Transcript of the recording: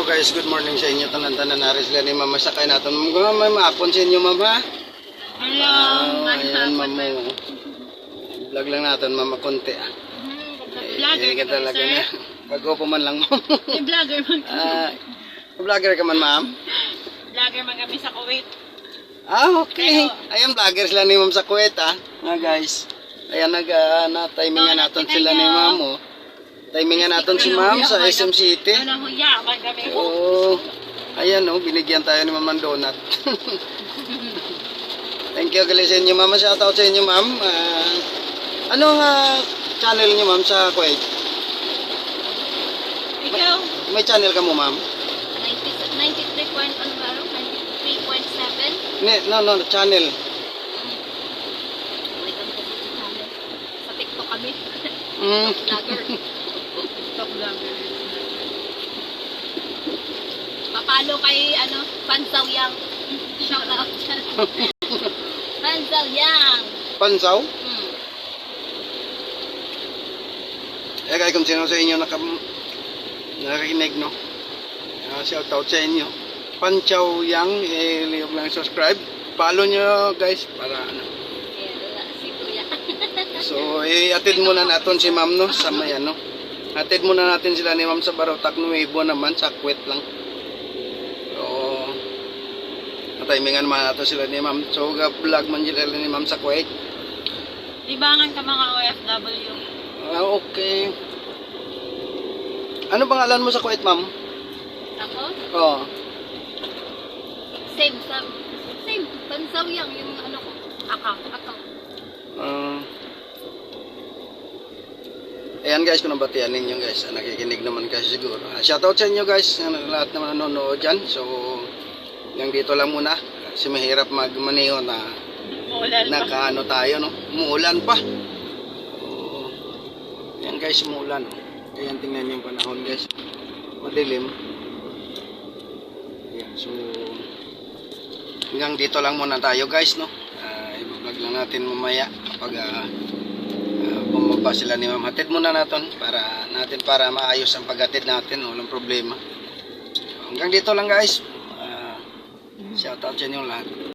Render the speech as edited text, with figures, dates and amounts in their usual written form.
Hello guys, good morning sa inyo. Tanan-tanan na rin sila ni Mama. Sakay natin. May maapon sa inyo, Mama. Hello. Ayan, Mama. Vlog lang natin, Mama, konti. Vlogger ka talaga sir? na. Pag-upo man lang, Ma'am. Vlogger man kami. Vlogger ka man, Ma'am? Vlogger man kami sa Kuwait. Okay. Ayan, vlogger sila ni Ma'am sa Kuwait, Nga, guys. Ayan, na-timingan natin sila ni Ma'am, oh. Timingan natin si Ma'am sa SM City. Yaman kami. Oh, ayan oh, binigyan tayo ni Ma'am ng donut. Thank you gali sa inyo, Ma'am. Shoutout sa inyo, Ma'am. Anong channel niyo, Ma'am, sa Kuwait? Ikaw? May channel ka mo, Ma'am? 93.7? No, channel. Sa TikTok kami. Vlogger. TikTok vlogger. Papalo kay Pansaw Yang. Shout out. Pansaw Yang. Pansaw? Kaya kung sino sa inyo nakakinig, no? Shoutout sa inyo. Pansaw Yang, liyog lang subscribe. Follow nyo, guys, para Si Kuya. So, atid muna natin si Ma'am, no? Sa may atid muna natin sila ni Ma'am sa Barotac Nuevo naman, sa Kuwait lang. So, natimingan naman natin sila ni Ma'am. So, vlog man sila ni Ma'am sa Kuwait. Libangan ka mga OFW. Okay. Ano pangalan mo sa Kuwait, Ma'am? Ako? Oo. Same. Pansaw Yang yung ko. Ako. Ayan guys, kung nabatian ninyo guys, nakikinig naman kasi siguro. Shoutout sa inyo guys, lahat naman nanonood dyan. So, hanggang dito lang muna. Kasi mahirap magmaneho na nakaano tayo, no? Umuulan pa. So, ayan guys, umuulan. Ayan, tingnan nyo yung panahon guys. Madilim. Ayan, so, hanggang dito lang muna tayo guys, no? I-vlog lang natin mamaya kapag bumaba sila ni Ma'am. Hatid muna natin para maayos ang paghatid natin, walang problema. So, hanggang dito lang guys. Shoutout sa inyo lahat.